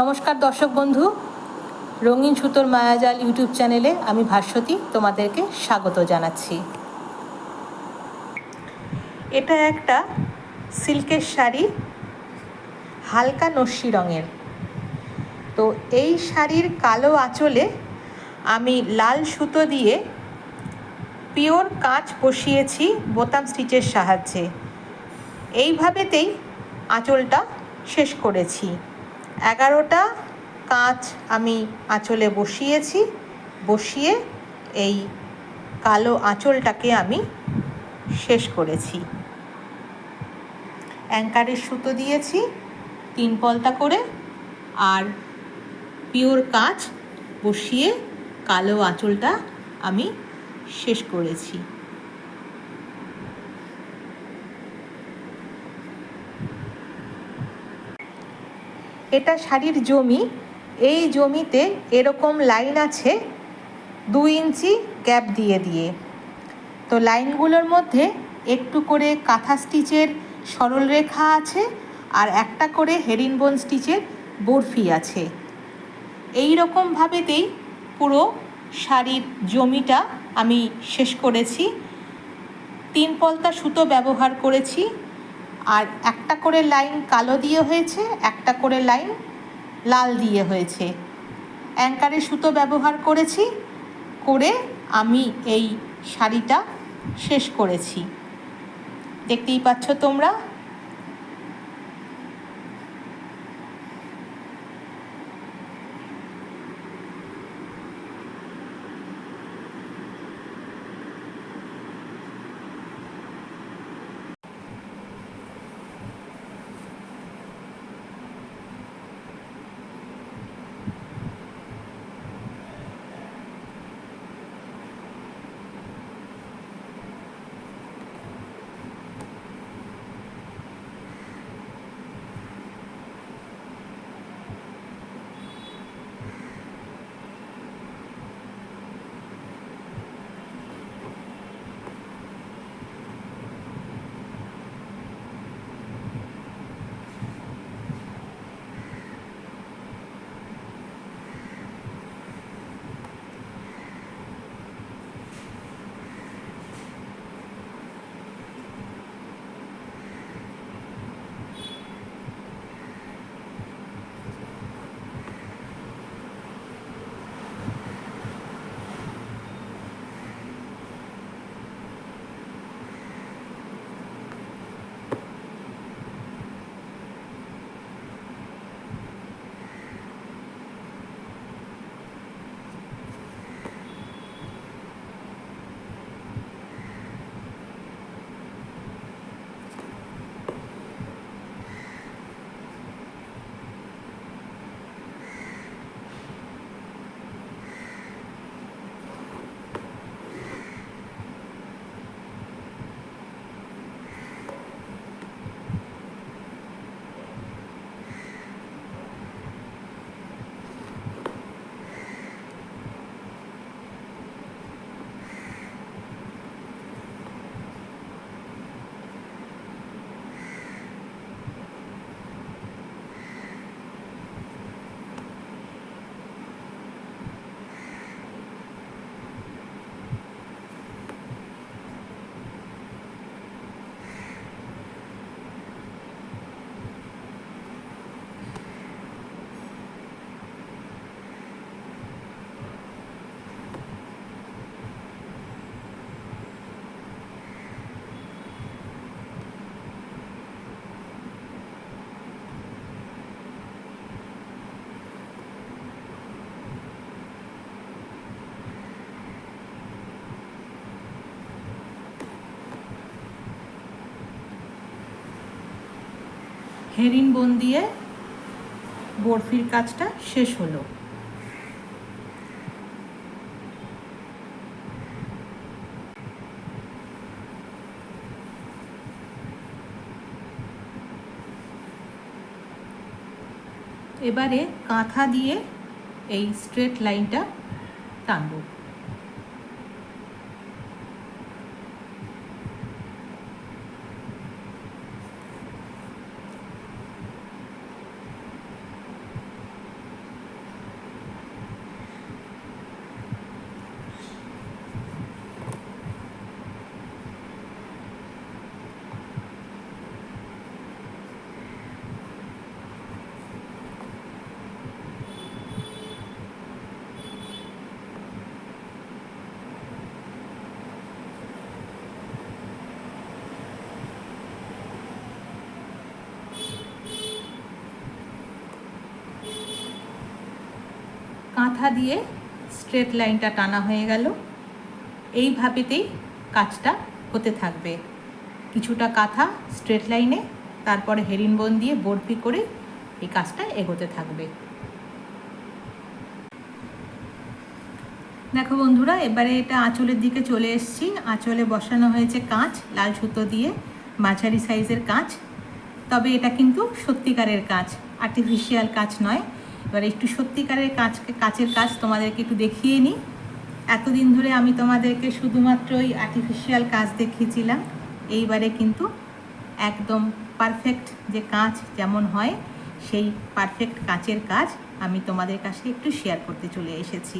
নমস্কার দর্শক বন্ধু, রঙিন সুতোর মায়াজাল ইউটিউব চ্যানেলে আমি ভাস্বতী তোমাদেরকে স্বাগত জানাচ্ছি। এটা একটা সিল্কের শাড়ি, হালকা নস্যি রঙের। তো এই শাড়ির কালো আঁচলে আমি লাল সুতো দিয়ে পিওর কাঁচ বসিয়েছি বোতাম স্টিচের সাহায্যে। এইভাবেতেই আঁচলটা শেষ করেছি। 11টা কাঁচ আমি আঁচলে বসিয়ে এই কালো আঁচলটাকে আমি শেষ করেছি। অ্যাঙ্কারের সুতো দিয়েছি 3 পলতা করে, আর পিওর কাঁচ বসিয়ে কালো আঁচলটা আমি শেষ করেছি। এটা শাড়ির জমি। এই জমিতে এরকম লাইন আছে 2 ইঞ্চি গ্যাপ দিয়ে। তো লাইনগুলোর মধ্যে একটু করে কাঁথা স্টিচের সরল রেখা আছে, আর একটা করে হেরিনবোন স্টিচের বরফি আছে। এই রকমভাবেতেই পুরো শাড়ির জমিটা আমি শেষ করেছি। 3 পলতা সুতো ব্যবহার করেছি, আর একটা করে লাইন কালো দিয়ে হয়েছে, একটা করে লাইন লাল দিয়ে হয়েছে। অ্যাঙ্কারের সুতো ব্যবহার করে আমি এই শাড়িটা শেষ করেছি। দেখতেই পাচ্ছ তোমরা। হেরিনবোন দিয়ে বরফির কাজটা শেষ হলো। এবারে কাঁথা দিয়ে এই স্ট্রেট লাইনটা টানবো। কাঁথা দিয়ে স্ট্রেট লাইনটা টানা হয়ে গেল। এইভাবেতেই কাজটা হতে থাকবে, কিছুটা কাঁথা স্ট্রেট লাইনে, তারপরে হেরিনবোন দিয়ে বরফি করে এই কাজটা এগোতে থাকবে। দেখো বন্ধুরা, এবারে এটা আঁচলের দিকে চলে এসেছি। আঁচলে বসানো হয়েছে কাঁচ, লাল সুতো দিয়ে, মাঝারি সাইজের কাঁচ। তবে এটা কিন্তু সত্যিকারের কাঁচ, আর্টিফিশিয়াল কাঁচ নয়। এবার একটু সত্যিকারের কাঁচের কাজ তোমাদেরকে একটু দেখিয়ে নিই। এতদিন ধরে আমি তোমাদেরকে শুধুমাত্র ওই আর্টিফিশিয়াল কাঁচ দেখিয়েছিলাম। এইবারে কিন্তু একদম পারফেক্ট যে কাঁচ যেমন হয় সেই পারফেক্ট কাঁচের কাজ আমি তোমাদের কাছে একটু শেয়ার করতে চলে এসেছি।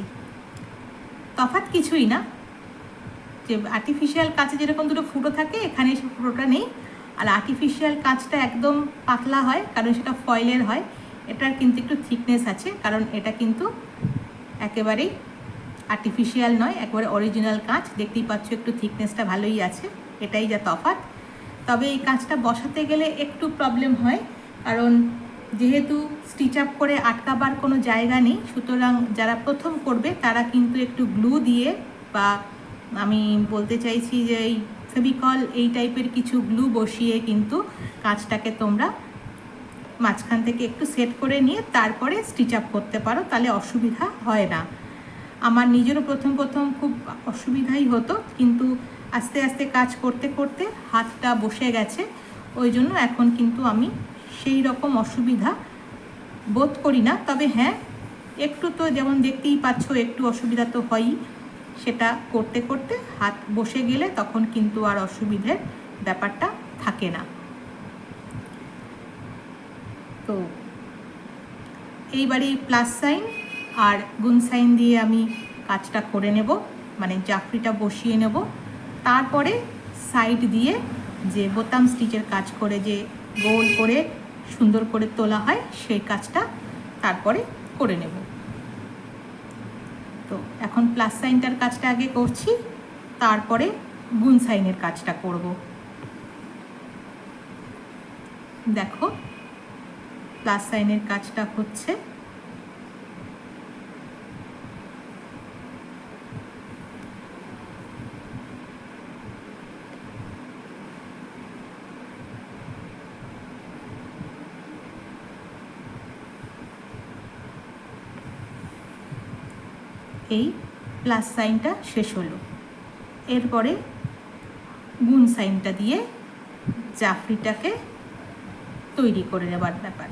তফাৎ কিছুই না, যে আর্টিফিশিয়াল কাঁচে যেরকম দুটো ফুটো থাকে, এখানে সে ফুটোটা নেই। আর আর্টিফিশিয়াল কাঁচটা একদম পাতলা হয়, কারণ সেটা ফয়েলের হয়। এটার কিন্তু একটু থিকনেস আছে, কারণ এটা কিন্তু একেবারেই আর্টিফিশিয়াল নয়, একেবারে অরিজিনাল কাঁচ। দেখতেই পাচ্ছ একটু থিকনেসটা ভালোই আছে, এটাই যা তফাৎ। তবে এই কাঁচটা বসাতে গেলে একটু প্রবলেম হয়, কারণ যেহেতু স্টিচ আপ করে আটকাবার কোনো জায়গা নেই, সুতরাং যারা প্রথম করবে তারা কিন্তু একটু গ্লু দিয়ে, বা আমি বলতে চাইছি যে এই ফেভিকল এই টাইপের কিছু গ্লু বসিয়ে কিন্তু কাঁচটাকে তোমরা মাঝখান থেকে একটু সেট করে নিয়ে তারপরে স্টিচ আপ করতে পারো, তাহলে অসুবিধা হয় না। আমার নিজেরও প্রথম খুব অসুবিধাই হতো, কিন্তু আস্তে আস্তে কাজ করতে করতে হাতটা বসে গেছে। ওই জন্য এখন কিন্তু আমি সেই রকম অসুবিধা বোধ করি না। তবে হ্যাঁ, একটু তো যেমন দেখতেই পাচ্ছ একটু অসুবিধা তো হয়ই, সেটা করতে করতে হাত বসে গেলে তখন কিন্তু আর অসুবিধের ব্যাপারটা থাকে না। তো এইবারে প্লাস সাইন আর গুণ সাইন দিয়ে আমি কাজটা করে নেব, মানে জাফরিটা বসিয়ে নেব। তারপরে সাইড দিয়ে যে বোতাম স্টিচের কাজ করে যে গোল করে সুন্দর করে তোলা হয়, সেই কাজটা তারপরে করে নেব। তো এখন প্লাস সাইনটার কাজটা আগে করছি, তারপরে গুণ সাইনের কাজটা করব। দেখো প্লাস সাইনের কাজটা হচ্ছে। এই প্লাস সাইনটা শেষ হলো, এরপরে গুণ সাইনটা দিয়ে জাফরিটাকে তৈরি করে নেবার ব্যাপার।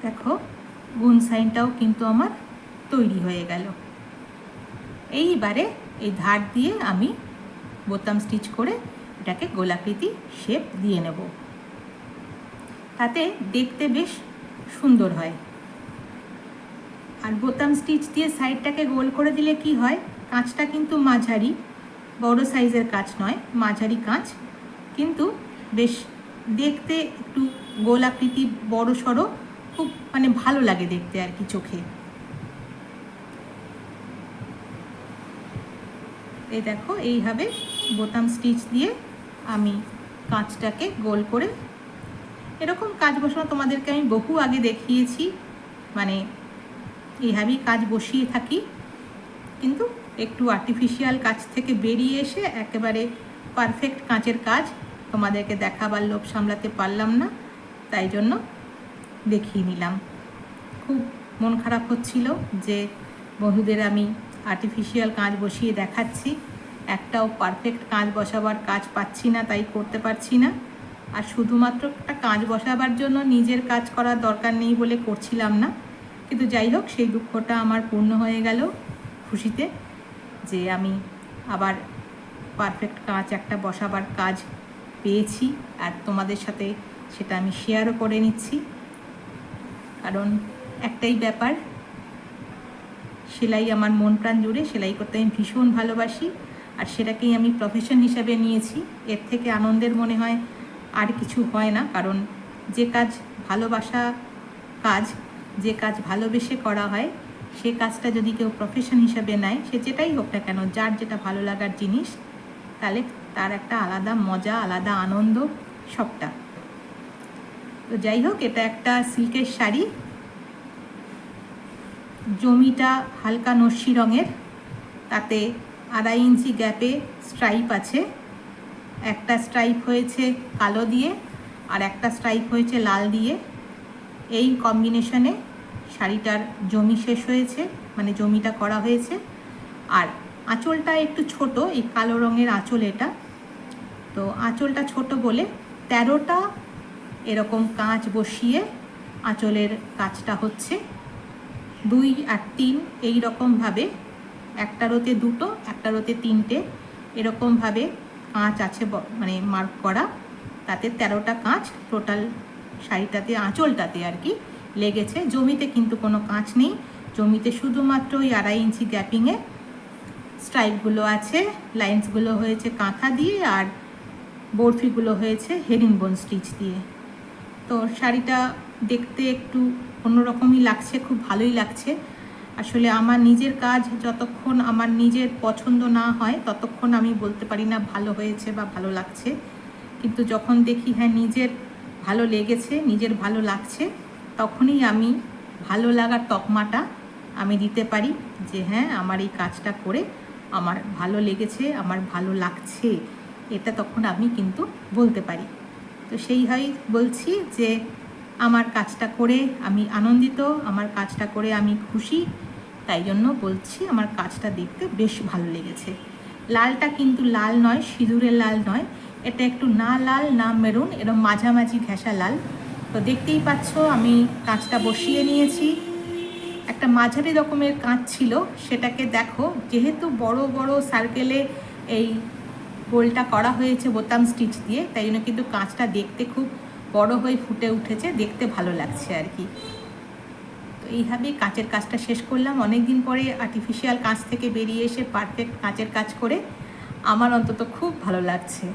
দেখো গুণ সাইনটাও কিন্তু আমার তৈরি হয়ে গেল। এইবারে এই ধার দিয়ে আমি বোতাম স্টিচ করে এটাকে গোলাকৃতি শেপ দিয়ে নেব, তাতে দেখতে বেশ সুন্দর হয়। আর বোতাম স্টিচ দিয়ে সাইডটাকে গোল করে দিলে কি হয়, কাঁচটা কিন্তু মাঝারি, বড় সাইজের কাঁচ নয়, মাঝারি কাঁচ, কিন্তু বেশ দেখতে একটু গোলাকৃতি বড় সড়ো, খুব মানে ভালো লাগে দেখতে আর কি চোখে। এই দেখো এইভাবে বোতাম স্টিচ দিয়ে আমি কাঁচটাকে গোল করে, এরকম কাজ বসানো তোমাদেরকে আমি বহু আগে দেখিয়েছি, মানে এইভাবেই কাজ বসিয়ে থাকি। কিন্তু একটু আর্টিফিশিয়াল কাজ থেকে বেরিয়ে এসে একেবারে পারফেক্ট কাঁচের কাজ তোমাদেরকে দেখাবার লোভ সামলাতে পারলাম না, তাই জন্য দেখিয়ে নিলাম। খুব মন খারাপ হচ্ছিল যে বন্ধুদের আমি আর্টিফিশিয়াল কাঁচ বসিয়ে দেখাচ্ছি, একটাও পারফেক্ট কাঁচ বসাবার কাজ পাচ্ছি না, তাই করতে পারছি না। আর শুধুমাত্র একটা কাঁচ বসাবার জন্য নিজের কাজ করার দরকার নেই বলে করছিলাম না, কিন্তু যাই হোক সেই দুঃখটা আমার পূর্ণ হয়ে গেল খুশিতে, যে আমি আবার পারফেক্ট কাঁচ একটা বসাবার কাজ পেয়েছি, আর তোমাদের সাথে সেটা আমি শেয়ারও করে নিচ্ছি। কারণ একটাই ব্যাপার, সেলাই আমার মন প্রাণ জুড়ে, সেলাই করতে আমি ভীষণ ভালোবাসি, আর সেটাকেই আমি প্রফেশন হিসাবে নিয়েছি। এর থেকে আনন্দের মনে হয় আর কিছু হয় না। কারণ যে কাজ ভালোবাসা কাজ, যে কাজ ভালোবেসে করা হয়, সে কাজটা যদি কেউ প্রফেশন হিসাবে নেয়, সে যেটাই হোক না কেন, যার যেটা ভালো লাগার জিনিস, তাহলে তার একটা আলাদা মজা, আলাদা আনন্দ সবটা। তো যাই হোক, এটা একটা সিল্কের শাড়ি, জমিটা হালকা নস্যি রঙের, তাতে 2.5 ইঞ্চি গ্যাপে স্ট্রাইপ আছে। একটা স্ট্রাইপ হয়েছে কালো দিয়ে, আর একটা স্ট্রাইপ হয়েছে লাল দিয়ে। এই কম্বিনেশনে শাড়িটার জমি শেষ হয়েছে, মানে জমিটা করা হয়েছে। আর আঁচলটা একটু ছোট, এই কালো রঙের আঁচল এটা। তো আঁচলটা ছোট বলে 13টা এরকম কাঁচ বসিয়ে আঁচলের কাজটা হচ্ছে। 2 আর 3 এই রকমভাবে, একটা রোতে 2টো, একটা রোতে 3টে এরকমভাবে কাঁচ আছে, মানে মার্ক করা। তাতে 13টা কাঁচ টোটাল শাড়িটাতে, আঁচলটাতে আর কি লেগেছে। জমিতে কিন্তু কোনো কাঁচ নেই, জমিতে শুধুমাত্র ওই 2.5 ইঞ্চি গ্যাপিংয়ে স্ট্রাইপগুলো আছে, লাইন্সগুলো হয়েছে কাঁথা দিয়ে, আর বরফিগুলো হয়েছে হেরিংবোন স্টিচ দিয়ে। তো শাড়িটা দেখতে একটু অন্যরকমই লাগছে, খুব ভালোই লাগছে। আসলে আমার নিজের কাজ যতক্ষণ আমার নিজের পছন্দ না হয়, ততক্ষণ আমি বলতে পারি না ভালো হয়েছে বা ভালো লাগছে। কিন্তু যখন দেখি হ্যাঁ নিজের ভালো লেগেছে, নিজের ভালো লাগছে, তখনই আমি ভালো লাগার তকমাটা আমি দিতে পারি যে হ্যাঁ আমার এই কাজটা করে আমার ভালো লেগেছে, আমার ভালো লাগছে, এটা তখন আমি কিন্তু বলতে পারি। তো সেইভাবেই বলছি যে আমার কাজটা করে আমি আনন্দিত, আমার কাজটা করে আমি খুশি, তাই জন্য বলছি আমার কাজটা দেখতে বেশ ভালো লেগেছে। লালটা কিন্তু লাল নয়, সিঁদুরের লাল নয়, এটা একটু না লাল না মেরুন, এরকম মাঝামাঝি ঘেঁষা লাল। তো দেখতেই পাচ্ছ আমি কাঁচটা বসিয়ে নিয়েছি। একটা মাঝারি রকমের কাঁচ ছিল, সেটাকে দেখো যেহেতু বড় বড় সার্কেলে এই গোলটা করা হয়েছে বোতাম স্টিচ দিয়ে, তাই জন্য কিন্তু কাঁচটা দেখতে খুব বড় হয়ে ফুটে উঠেছে, দেখতে ভালো লাগছে আর কি। তো এইভাবেই কাঁচের কাজটা শেষ করলাম। অনেক দিন পরে আর্টিফিশিয়াল কাঁচ থেকে বেরিয়ে এসে পারফেক্ট কাঁচের কাজ করে আমার অন্তত খুব ভালো লাগছে।